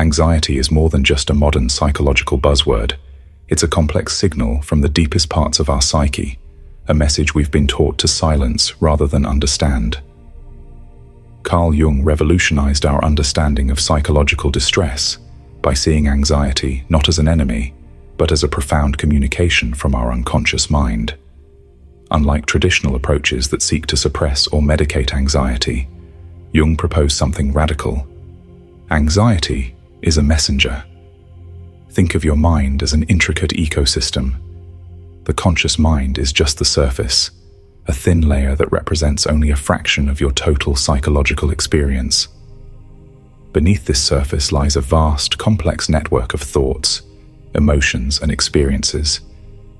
Anxiety is more than just a modern psychological buzzword. It's a complex signal from the deepest parts of our psyche, a message we've been taught to silence rather than understand. Carl Jung revolutionized our understanding of psychological distress by seeing anxiety not as an enemy, but as a profound communication from our unconscious mind. Unlike traditional approaches that seek to suppress or medicate anxiety, Jung proposed something radical. Anxiety is a messenger. Think of your mind as an intricate ecosystem. The conscious mind is just the surface, a thin layer that represents only a fraction of your total psychological experience. Beneath this surface lies a vast, complex network of thoughts, emotions, and experiences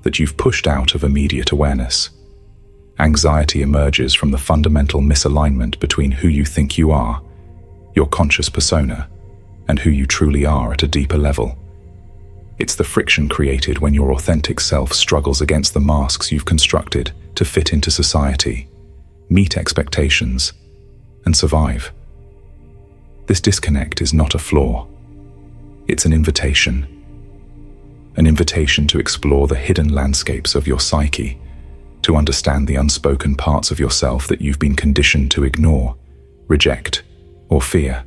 that you've pushed out of immediate awareness. Anxiety emerges from the fundamental misalignment between who you think you are, your conscious persona, and who you truly are at a deeper level. It's the friction created when your authentic self struggles against the masks you've constructed to fit into society, meet expectations, and survive. This disconnect is not a flaw. It's an invitation to explore the hidden landscapes of your psyche, to understand the unspoken parts of yourself that you've been conditioned to ignore, reject, or fear.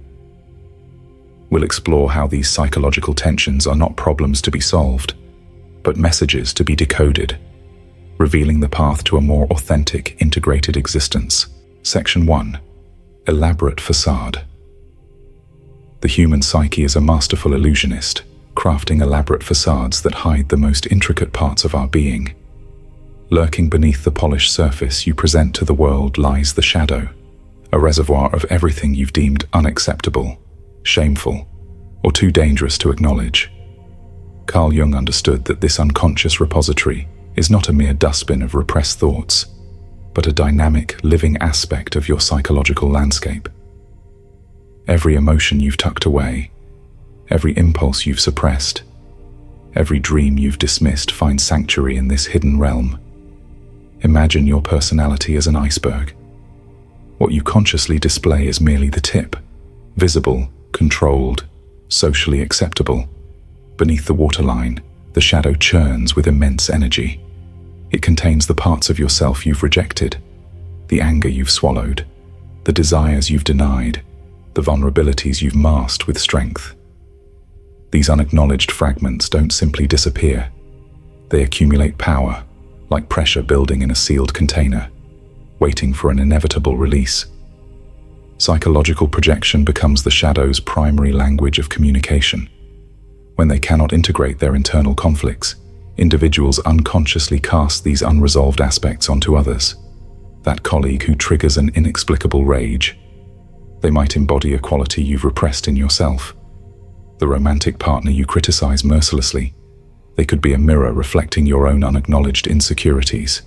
We'll explore how these psychological tensions are not problems to be solved, but messages to be decoded, revealing the path to a more authentic, integrated existence. Section 1. Elaborate facade. The human psyche is a masterful illusionist, crafting elaborate facades that hide the most intricate parts of our being. Lurking beneath the polished surface you present to the world lies the shadow, a reservoir of everything you've deemed unacceptable, shameful, or too dangerous to acknowledge. Carl Jung understood that this unconscious repository is not a mere dustbin of repressed thoughts, but a dynamic, living aspect of your psychological landscape. Every emotion you've tucked away, every impulse you've suppressed, every dream you've dismissed finds sanctuary in this hidden realm. Imagine your personality as an iceberg. What you consciously display is merely the tip, visible, controlled, socially acceptable. Beneath the waterline, the shadow churns with immense energy. It contains the parts of yourself you've rejected, the anger you've swallowed, the desires you've denied, the vulnerabilities you've masked with strength. These unacknowledged fragments don't simply disappear. They accumulate power, like pressure building in a sealed container, waiting for an inevitable release. Psychological projection becomes the shadow's primary language of communication. When they cannot integrate their internal conflicts, individuals unconsciously cast these unresolved aspects onto others. That colleague who triggers an inexplicable rage. They might embody a quality you've repressed in yourself. The romantic partner you criticize mercilessly. They could be a mirror reflecting your own unacknowledged insecurities.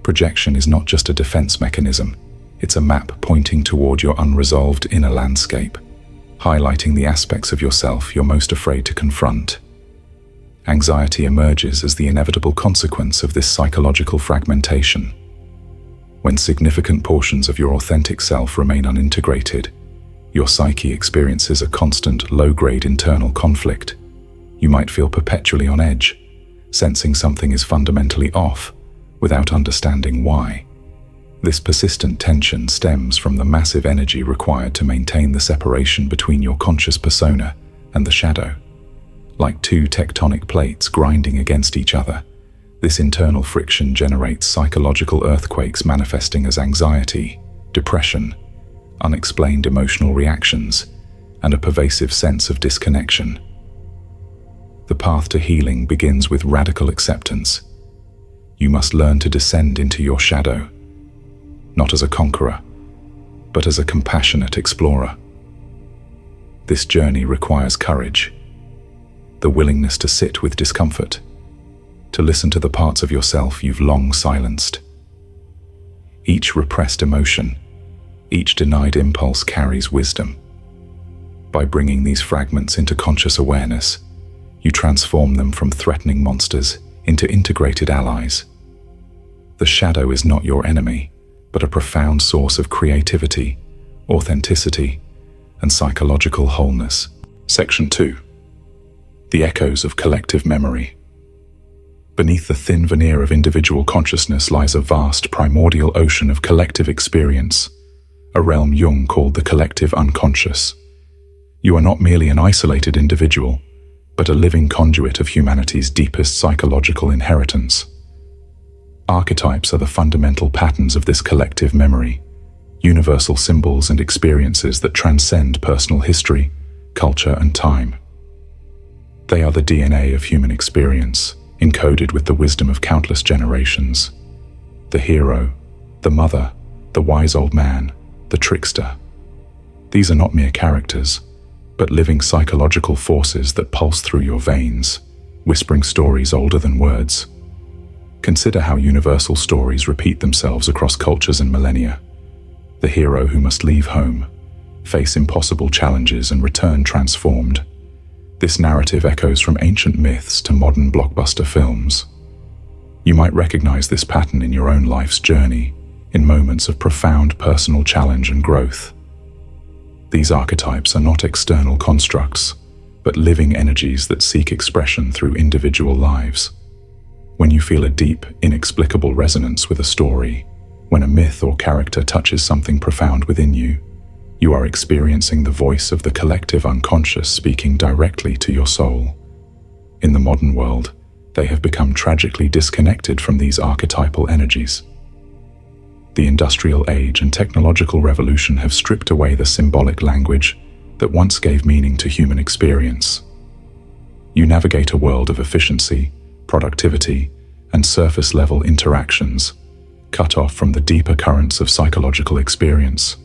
Projection is not just a defense mechanism. It's a map pointing toward your unresolved inner landscape, highlighting the aspects of yourself you're most afraid to confront. Anxiety emerges as the inevitable consequence of this psychological fragmentation. When significant portions of your authentic self remain unintegrated, your psyche experiences a constant, low-grade internal conflict. You might feel perpetually on edge, sensing something is fundamentally off, without understanding why. This persistent tension stems from the massive energy required to maintain the separation between your conscious persona and the shadow. Like two tectonic plates grinding against each other, this internal friction generates psychological earthquakes manifesting as anxiety, depression, unexplained emotional reactions, and a pervasive sense of disconnection. The path to healing begins with radical acceptance. You must learn to descend into your shadow, not as a conqueror, but as a compassionate explorer. This journey requires courage, the willingness to sit with discomfort, to listen to the parts of yourself you've long silenced. Each repressed emotion, each denied impulse carries wisdom. By bringing these fragments into conscious awareness, you transform them from threatening monsters into integrated allies. The shadow is not your enemy, but a profound source of creativity, authenticity, and psychological wholeness. Section 2. The echoes of collective memory. Beneath the thin veneer of individual consciousness lies a vast primordial ocean of collective experience, a realm Jung called the collective unconscious. You are not merely an isolated individual, but a living conduit of humanity's deepest psychological inheritance. Archetypes are the fundamental patterns of this collective memory, universal symbols and experiences that transcend personal history, culture, and time. They are the DNA of human experience, encoded with the wisdom of countless generations. The hero, the mother, the wise old man, the trickster. These are not mere characters, but living psychological forces that pulse through your veins, whispering stories older than words. Consider how universal stories repeat themselves across cultures and millennia. The hero who must leave home, face impossible challenges and return transformed. This narrative echoes from ancient myths to modern blockbuster films. You might recognize this pattern in your own life's journey, in moments of profound personal challenge and growth. These archetypes are not external constructs, but living energies that seek expression through individual lives. When you feel a deep, inexplicable resonance with a story, when a myth or character touches something profound within you, you are experiencing the voice of the collective unconscious speaking directly to your soul. In the modern world, they have become tragically disconnected from these archetypal energies. The industrial age and technological revolution have stripped away the symbolic language that once gave meaning to human experience. You navigate a world of efficiency, productivity, and surface-level interactions, cut off from the deeper currents of psychological experience.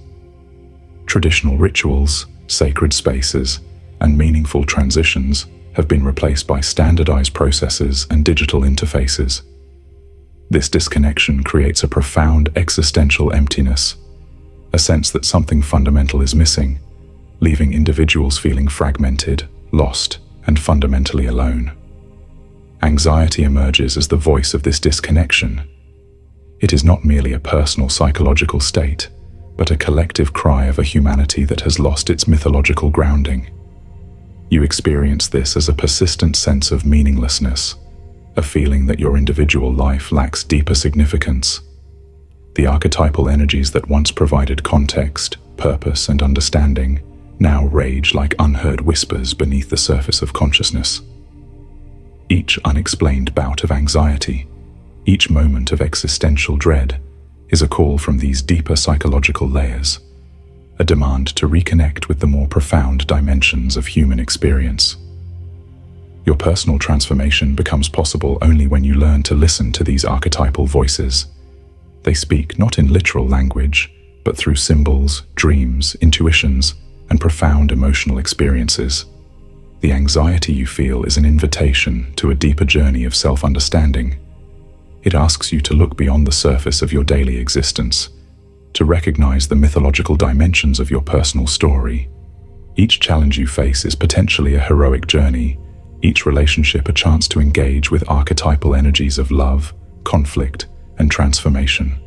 Traditional rituals, sacred spaces, and meaningful transitions have been replaced by standardized processes and digital interfaces. This disconnection creates a profound existential emptiness, a sense that something fundamental is missing, leaving individuals feeling fragmented, lost, and fundamentally alone. Anxiety emerges as the voice of this disconnection. It is not merely a personal psychological state, but a collective cry of a humanity that has lost its mythological grounding. You experience this as a persistent sense of meaninglessness, a feeling that your individual life lacks deeper significance. The archetypal energies that once provided context, purpose, and understanding now rage like unheard whispers beneath the surface of consciousness. Each unexplained bout of anxiety, each moment of existential dread, is a call from these deeper psychological layers, a demand to reconnect with the more profound dimensions of human experience. Your personal transformation becomes possible only when you learn to listen to these archetypal voices. They speak not in literal language, but through symbols, dreams, intuitions, and profound emotional experiences. The anxiety you feel is an invitation to a deeper journey of self-understanding. It asks you to look beyond the surface of your daily existence, to recognize the mythological dimensions of your personal story. Each challenge you face is potentially a heroic journey, each relationship a chance to engage with archetypal energies of love, conflict, and transformation.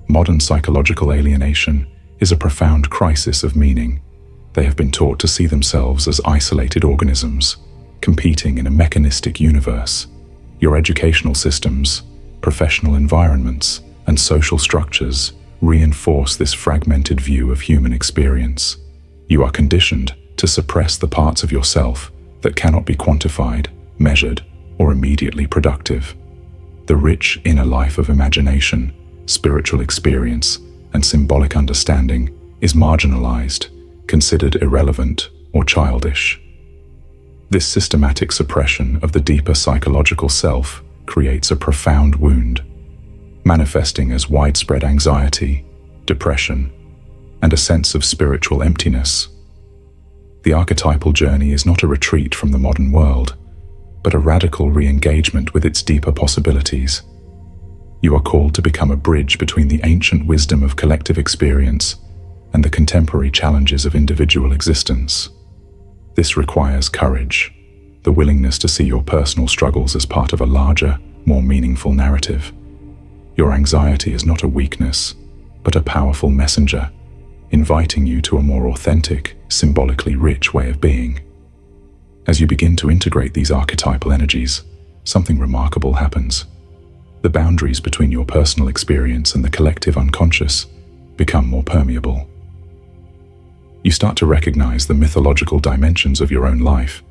Modern psychological alienation is a profound crisis of meaning. They have been taught to see themselves as isolated organisms, competing in a mechanistic universe. Your educational systems, professional environments, and social structures reinforce this fragmented view of human experience. You are conditioned to suppress the parts of yourself that cannot be quantified, measured, or immediately productive. The rich inner life of imagination, spiritual experience, and symbolic understanding is marginalized, considered irrelevant or childish. This systematic suppression of the deeper psychological self creates a profound wound, manifesting as widespread anxiety, depression, and a sense of spiritual emptiness. The archetypal journey is not a retreat from the modern world, but a radical re-engagement with its deeper possibilities. You are called to become a bridge between the ancient wisdom of collective experience and the contemporary challenges of individual existence. This requires courage, the willingness to see your personal struggles as part of a larger, more meaningful narrative. Your anxiety is not a weakness, but a powerful messenger, inviting you to a more authentic, symbolically rich way of being. As you begin to integrate these archetypal energies, something remarkable happens. The boundaries between your personal experience and the collective unconscious become more permeable. You start to recognize the mythological dimensions of your own life,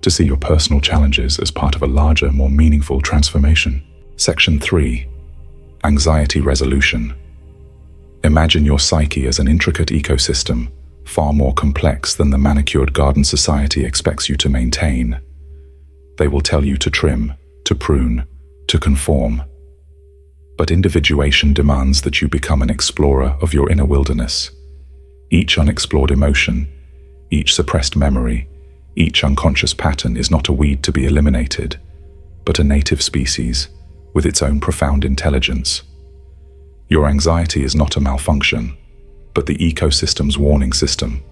to see your personal challenges as part of a larger, more meaningful transformation. Section 3. Anxiety resolution. Imagine your psyche as an intricate ecosystem, far more complex than the manicured garden society expects you to maintain. They will tell you to trim, to prune, to conform. But individuation demands that you become an explorer of your inner wilderness. Each unexplored emotion, each suppressed memory, each unconscious pattern is not a weed to be eliminated, but a native species with its own profound intelligence. Your anxiety is not a malfunction, but the ecosystem's warning system,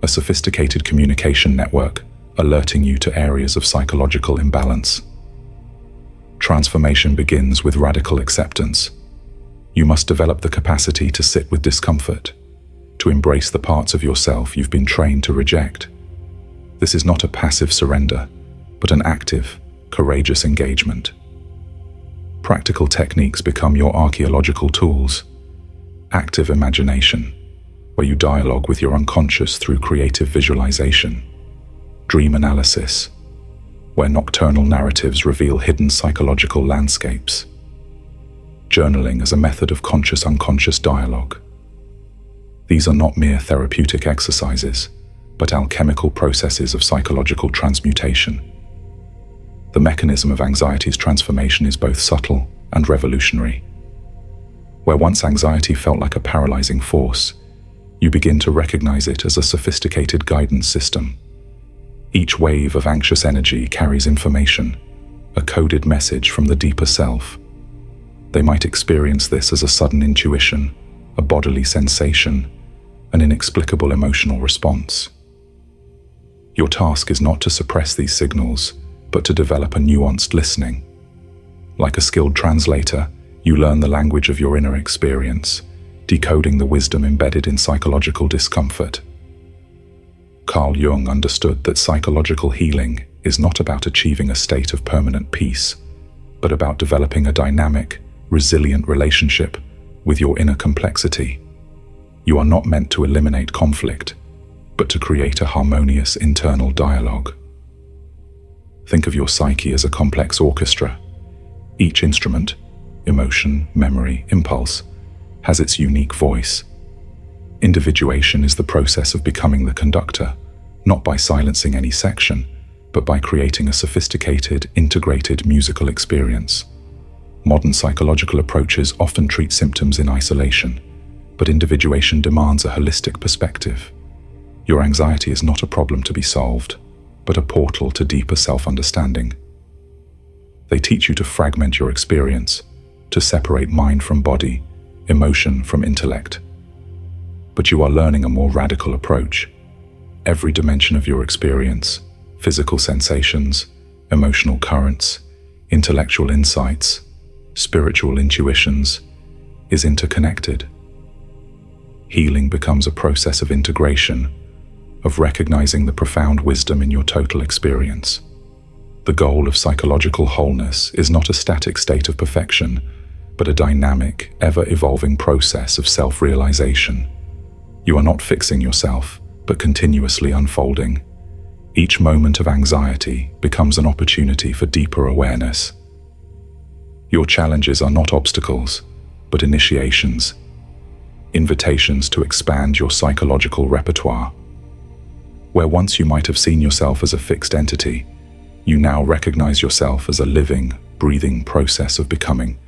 a sophisticated communication network alerting you to areas of psychological imbalance. Transformation begins with radical acceptance. You must develop the capacity to sit with discomfort, to embrace the parts of yourself you've been trained to reject. This is not a passive surrender, but an active, courageous engagement. Practical techniques become your archaeological tools. Active imagination, where you dialogue with your unconscious through creative visualization. Dream analysis, where nocturnal narratives reveal hidden psychological landscapes. Journaling as a method of conscious-unconscious dialogue. These are not mere therapeutic exercises, but alchemical processes of psychological transmutation. The mechanism of anxiety's transformation is both subtle and revolutionary. Where once anxiety felt like a paralyzing force, you begin to recognize it as a sophisticated guidance system. Each wave of anxious energy carries information, a coded message from the deeper self. They might experience this as a sudden intuition, a bodily sensation, an inexplicable emotional response. Your task is not to suppress these signals, but to develop a nuanced listening. Like a skilled translator, you learn the language of your inner experience, decoding the wisdom embedded in psychological discomfort. Carl Jung understood that psychological healing is not about achieving a state of permanent peace, but about developing a dynamic, resilient relationship with your inner complexity. You are not meant to eliminate conflict, but to create a harmonious internal dialogue. Think of your psyche as a complex orchestra. Each instrument, emotion, memory, impulse, has its unique voice. Individuation is the process of becoming the conductor, not by silencing any section, but by creating a sophisticated, integrated musical experience. Modern psychological approaches often treat symptoms in isolation, but individuation demands a holistic perspective. Your anxiety is not a problem to be solved, but a portal to deeper self-understanding. They teach you to fragment your experience, to separate mind from body, emotion from intellect. But you are learning a more radical approach. Every dimension of your experience, physical sensations, emotional currents, intellectual insights, spiritual intuitions, is interconnected. Healing becomes a process of integration, of recognizing the profound wisdom in your total experience. The goal of psychological wholeness is not a static state of perfection, but a dynamic, ever-evolving process of self-realization. You are not fixing yourself, but continuously unfolding. Each moment of anxiety becomes an opportunity for deeper awareness. Your challenges are not obstacles, but initiations, invitations to expand your psychological repertoire. Where once you might have seen yourself as a fixed entity, you now recognize yourself as a living, breathing process of becoming.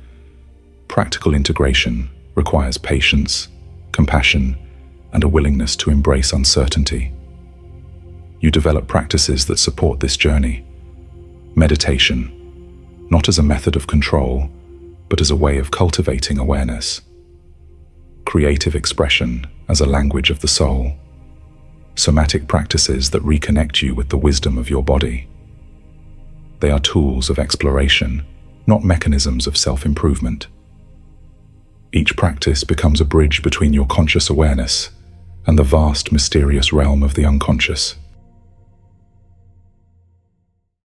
Practical integration requires patience, compassion, and a willingness to embrace uncertainty. You develop practices that support this journey. Meditation, not as a method of control, but as a way of cultivating awareness. Creative expression as a language of the soul. Somatic practices that reconnect you with the wisdom of your body. They are tools of exploration, not mechanisms of self-improvement. Each practice becomes a bridge between your conscious awareness and the vast, mysterious realm of the unconscious.